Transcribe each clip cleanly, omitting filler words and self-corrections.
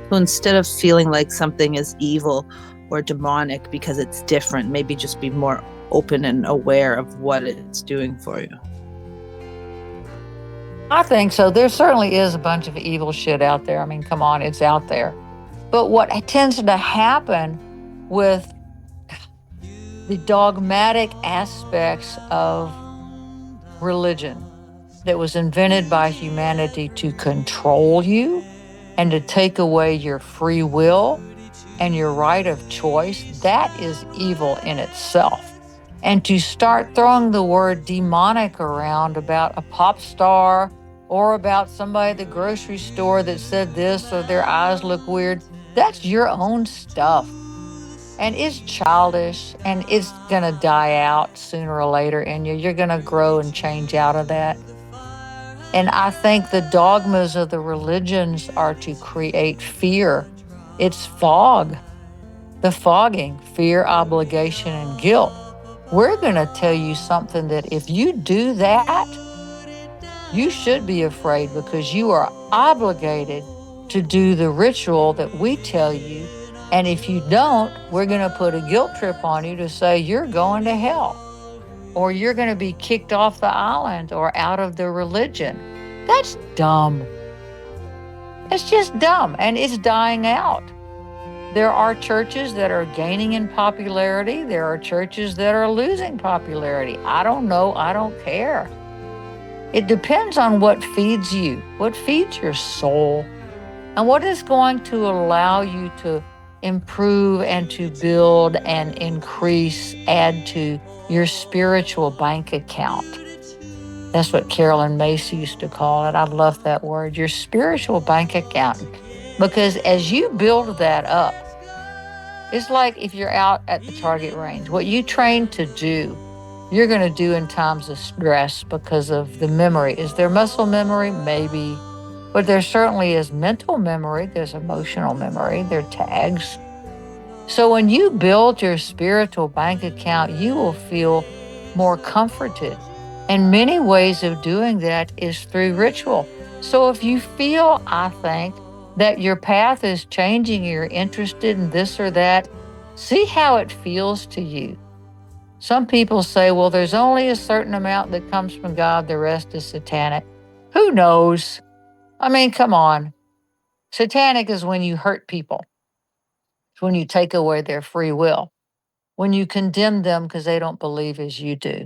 So instead of feeling like something is evil or demonic because it's different, maybe just be more open and aware of what it's doing for you. I think so. There certainly is a bunch of evil shit out there. I mean, come on, it's out there. But what tends to happen with the dogmatic aspects of religion that was invented by humanity to control you and to take away your free will and your right of choice, that is evil in itself. And to start throwing the word demonic around about a pop star or about somebody at the grocery store that said this or their eyes look weird, that's your own stuff. And it's childish and it's going to die out sooner or later in you. You're going to grow and change out of that. And I think the dogmas of the religions are to create fear. It's fog, the fogging, fear, obligation, and guilt. We're going to tell you something that if you do that, you should be afraid because you are obligated to do the ritual that we tell you. And if you don't, we're going to put a guilt trip on you to say you're going to hell or you're going to be kicked off the island or out of the religion. That's dumb. It's just dumb and it's dying out. There are churches that are gaining in popularity. There are churches that are losing popularity. I don't know. I don't care. It depends on what feeds you, what feeds your soul, and what is going to allow you to improve and to build and increase, add to your spiritual bank account. That's what Carolyn Macy used to call it. I love that word, your spiritual bank account. Because as you build that up, it's like if you're out at the target range, what you train to do, you're going to do in times of stress because of the memory. Is there muscle memory? Maybe. But there certainly is mental memory. There's emotional memory. There are tags. So when you build your spiritual bank account, you will feel more comforted. And many ways of doing that is through ritual. So if you feel, I think, that your path is changing, you're interested in this or that, see how it feels to you. Some people say, well, there's only a certain amount that comes from God, the rest is satanic. Who knows? I mean, come on. Satanic is when you hurt people, it's when you take away their free will, when you condemn them because they don't believe as you do.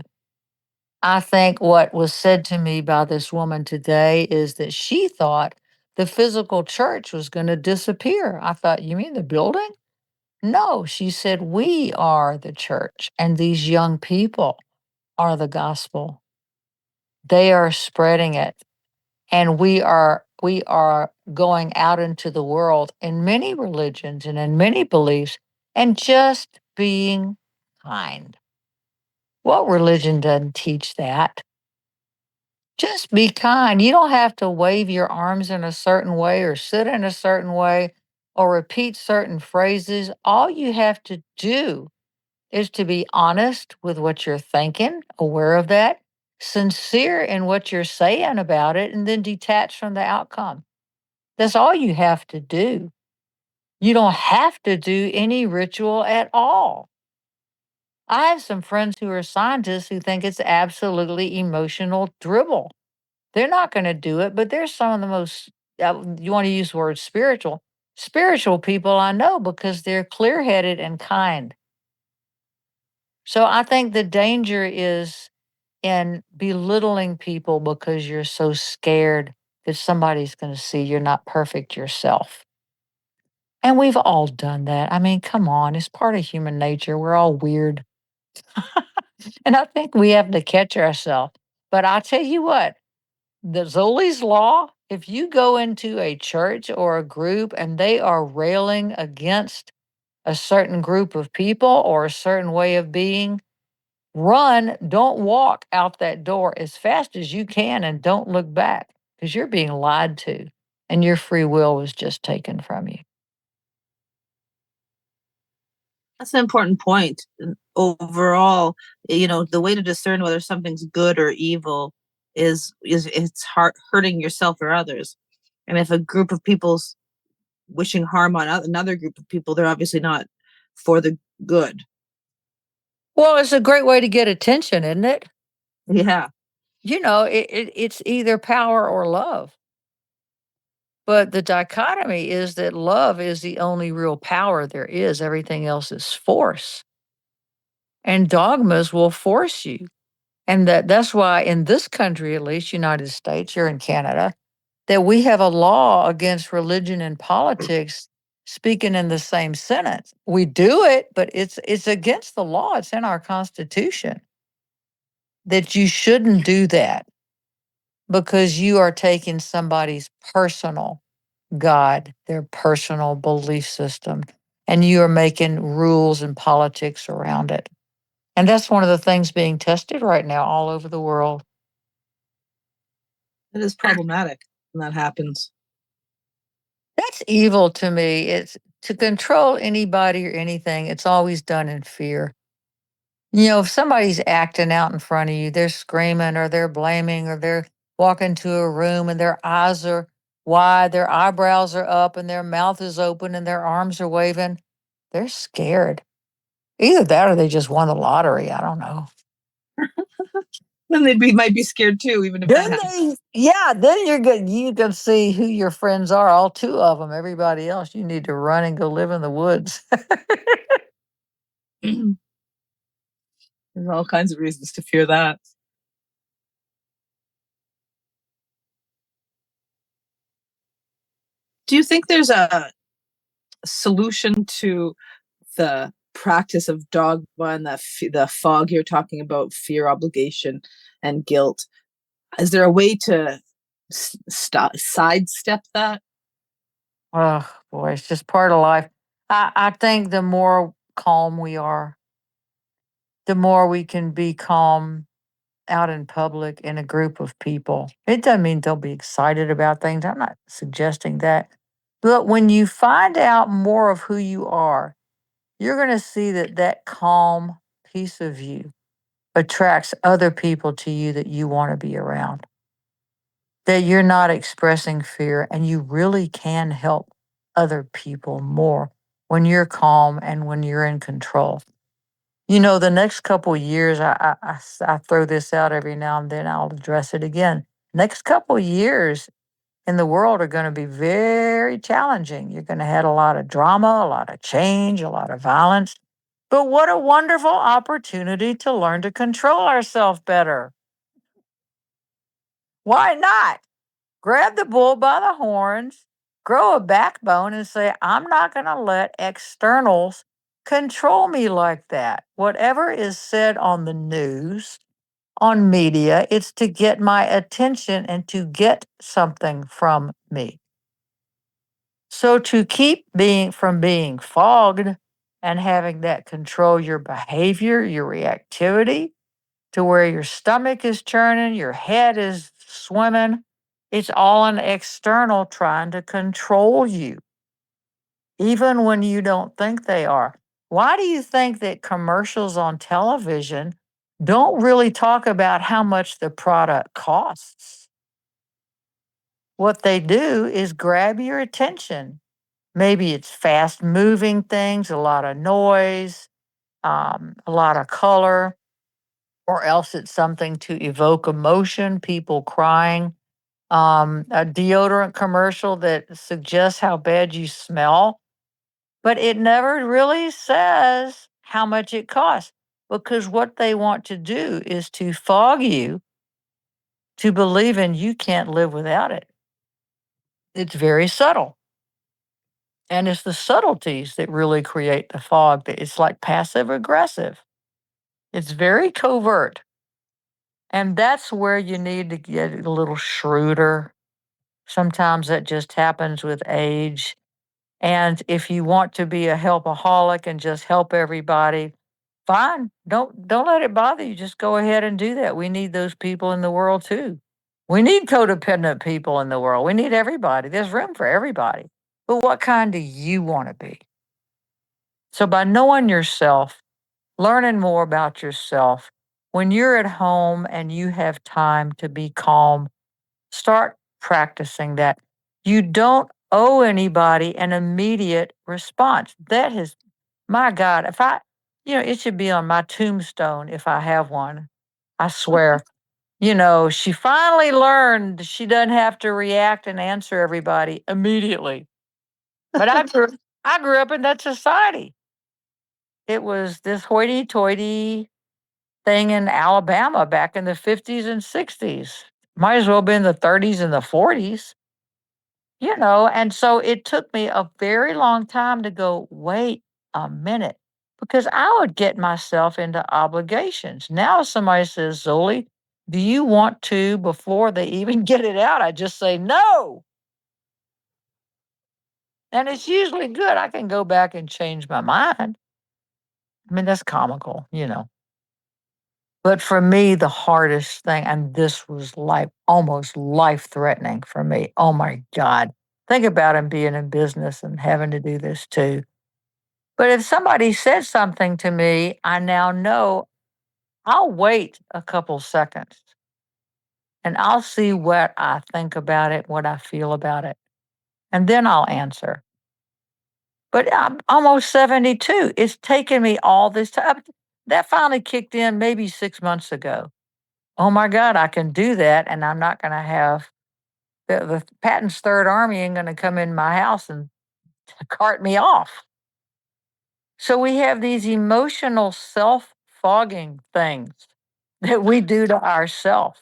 I think what was said to me by this woman today is that she thought the physical church was going to disappear. I thought, you mean the building? No, she said, we are the church and these young people are the gospel. They are spreading it. And we are going out into the world in many religions and in many beliefs and just being kind. What religion doesn't teach that? Just be kind. You don't have to wave your arms in a certain way or sit in a certain way or repeat certain phrases. All you have to do is to be honest with what you're thinking, aware of that, sincere in what you're saying about it, and then detach from the outcome. That's all you have to do. You don't have to do any ritual at all. I have some friends who are scientists who think it's absolutely emotional dribble. They're not going to do it, but they're some of the most, you want to use the word spiritual people I know because they're clear headed and kind. So I think the danger is in belittling people because you're so scared that somebody's going to see you're not perfect yourself. And we've all done that. I mean, come on, it's part of human nature. We're all weird. And I think we have to catch ourselves. But I tell you what, the Zoli's Law, if you go into a church or a group and they are railing against a certain group of people or a certain way of being, run, don't walk out that door as fast as you can and don't look back because you're being lied to and your free will was just taken from you. That's an important point. Overall, the way to discern whether something's good or evil is it's hurting yourself or others. And if a group of people wishing harm on another group of people, they're obviously not for the good. Well, it's a great way to get attention, isn't it? Yeah. It's either power or love. But the dichotomy is that love is the only real power there is. Everything else is force. And dogmas will force you. And that's why in this country, at least, United States, you're in Canada, that we have a law against religion and politics speaking in the same sentence. We do it, but it's against the law. It's in our constitution that you shouldn't do that because you are taking somebody's personal God, their personal belief system, and you are making rules and politics around it. And that's one of the things being tested right now all over the world. It is problematic when that happens. That's evil to me. It's to control anybody or anything, it's always done in fear. If somebody's acting out in front of you, they're screaming or they're blaming or they're walking to a room and their eyes are wide, their eyebrows are up and their mouth is open and their arms are waving, they're scared. Either that or they just won the lottery. I don't know. Then might be scared too, even if that happens. Then you're good. You can see who your friends are, all two of them. Everybody else, you need to run and go live in the woods. There's all kinds of reasons to fear that. Do you think there's a solution to the practice of dogma and the fog you're talking about, fear, obligation, and guilt? Is there a way to sidestep that? Oh boy, it's just part of life. I think the more calm we are, the more we can be calm out in public in a group of people. It doesn't mean they'll be excited about things. I'm not suggesting that. But when you find out more of who you are, you're going to see that that calm piece of you attracts other people to you that you want to be around. That you're not expressing fear and you really can help other people more when you're calm and when you're in control. The next couple years, I throw this out every now and then, I'll address it again. Next couple years in the world are going to be very challenging. You're going to have a lot of drama, a lot of change, a lot of violence. But what a wonderful opportunity to learn to control ourselves better. Why not? Grab the bull by the horns, grow a backbone, and say, I'm not going to let externals control me like that. Whatever is said on the news, on media, it's to get my attention and to get something from me. So to keep being fogged and having that control your behavior, your reactivity, to where your stomach is churning, your head is swimming. It's all an external trying to control you, even when you don't think they are. Why do you think that commercials on television don't really talk about how much the product costs? What they do is grab your attention. Maybe it's fast moving things, a lot of noise, a lot of color, or else it's something to evoke emotion, people crying. A deodorant commercial that suggests how bad you smell, but it never really says how much it costs because what they want to do is to fog you to believing you can't live without it. It's very subtle. And it's the subtleties that really create the fog. It's like passive aggressive. It's very covert. And that's where you need to get a little shrewder. Sometimes that just happens with age. And if you want to be a helpaholic and just help everybody, fine. Don't let it bother you. Just go ahead and do that. We need those people in the world too. We need codependent people in the world. We need everybody. There's room for everybody. But what kind do you want to be? So by knowing yourself, learning more about yourself, when you're at home and you have time to be calm, start practicing that. You don't owe anybody an immediate response. That has, my God, if I, it should be on my tombstone if I have one. I swear. She finally learned she doesn't have to react and answer everybody immediately. But I grew up in that society. It was this hoity-toity thing in Alabama back in the 50s and 60s. Might as well have been the 30s and the 40s, and so it took me a very long time to go, wait a minute, because I would get myself into obligations. Now, if somebody says, Zoli, do you want to, before they even get it out, I just say no. And it's usually good. I can go back and change my mind. I mean, that's comical. But for me, the hardest thing, and this was almost life threatening for me. Oh my God. Think about him being in business and having to do this too. But if somebody says something to me, I now know I'll wait a couple seconds and I'll see what I think about it, what I feel about it, and then I'll answer. But I'm almost 72. It's taken me all this time. That finally kicked in maybe 6 months ago. Oh my God, I can do that. And I'm not going to have the Patton's Third Army ain't going to come in my house and cart me off. So we have these emotional self fogging things that we do to ourselves.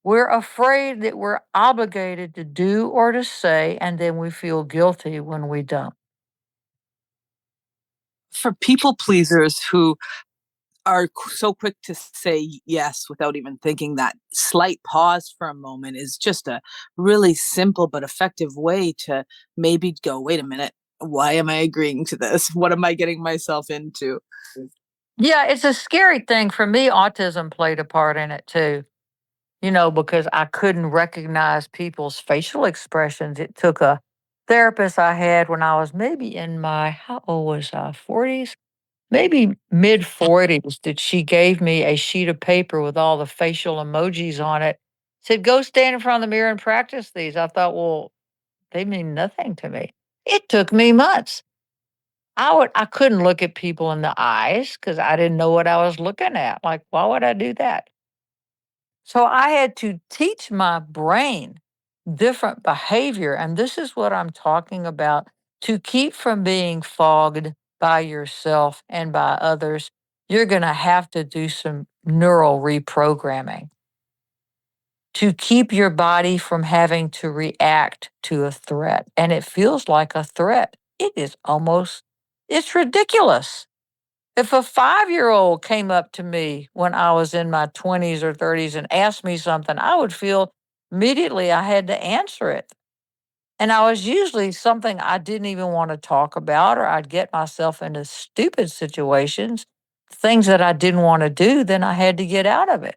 We're afraid that we're obligated to do or to say, and then we feel guilty when we don't. For people pleasers who are so quick to say yes without even thinking, that slight pause for a moment is just a really simple but effective way to maybe go, wait a minute, why am I agreeing to this? What am I getting myself into? Yeah, it's a scary thing. For me, autism played a part in it too, because I couldn't recognize people's facial expressions. It took a therapist I had when I was maybe in my, how old was I, 40s? Maybe mid 40s, that she gave me a sheet of paper with all the facial emojis on it. Said, go stand in front of the mirror and practice these. I thought, well, they mean nothing to me. It took me months. I couldn't look at people in the eyes because I didn't know what I was looking at. Like, why would I do that? So I had to teach my brain different behavior. And this is what I'm talking about, to keep from being fogged by yourself and by others. You're going to have to do some neural reprogramming to keep your body from having to react to a threat. And it feels like a threat. It's ridiculous. If a 5-year-old came up to me when I was in my 20s or 30s and asked me something, I would feel immediately I had to answer it. And I was usually something I didn't even want to talk about, or I'd get myself into stupid situations, things that I didn't want to do, then I had to get out of it.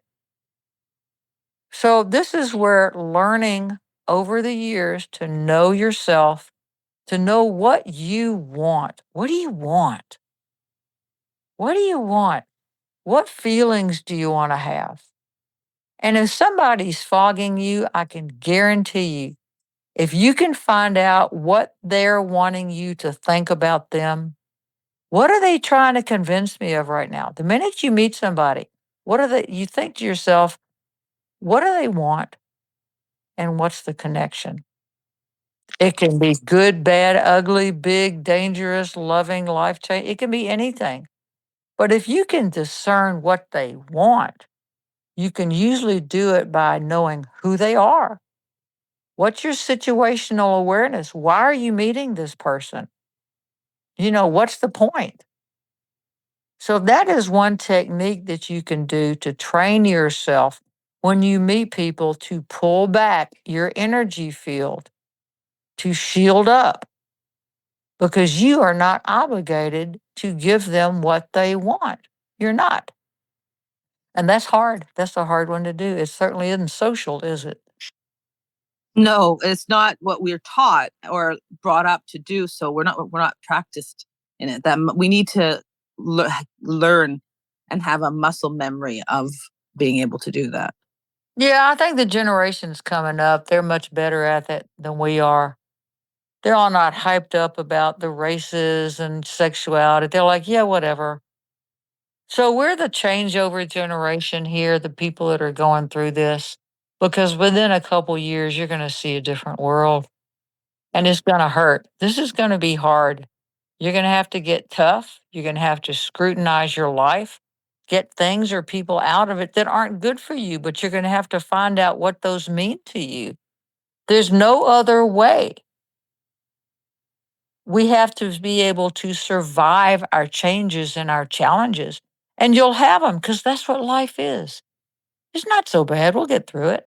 So, this is where learning over the years to know yourself, to know what you want. What do you want? What do you want? What feelings do you want to have? And if somebody's fogging you, I can guarantee you, if you can find out what they're wanting you to think about them, what are they trying to convince me of right now? The minute you meet somebody, you think to yourself, what do they want? And what's the connection? It can be good, bad, ugly, big, dangerous, loving, life change. It can be anything. But if you can discern what they want, you can usually do it by knowing who they are. What's your situational awareness? Why are you meeting this person? What's the point? So, that is one technique that you can do to train yourself when you meet people, to pull back your energy field, to shield up, because you are not obligated to give them what they want. You're not. And that's hard. That's a hard one to do. It certainly isn't social, is it? No, it's not what we're taught or brought up to do. So we're not practiced in it. We need to learn and have a muscle memory of being able to do that. Yeah, I think the generations coming up, they're much better at it than we are. They're all not hyped up about the races and sexuality. They're like, yeah, whatever. So we're the changeover generation here, the people that are going through this, because within a couple years, you're going to see a different world and it's going to hurt. This is going to be hard. You're going to have to get tough. You're going to have to scrutinize your life, get things or people out of it that aren't good for you, but you're going to have to find out what those mean to you. There's no other way. We have to be able to survive our changes and our challenges, and you'll have them because that's what life is. It's not so bad. We'll get through it.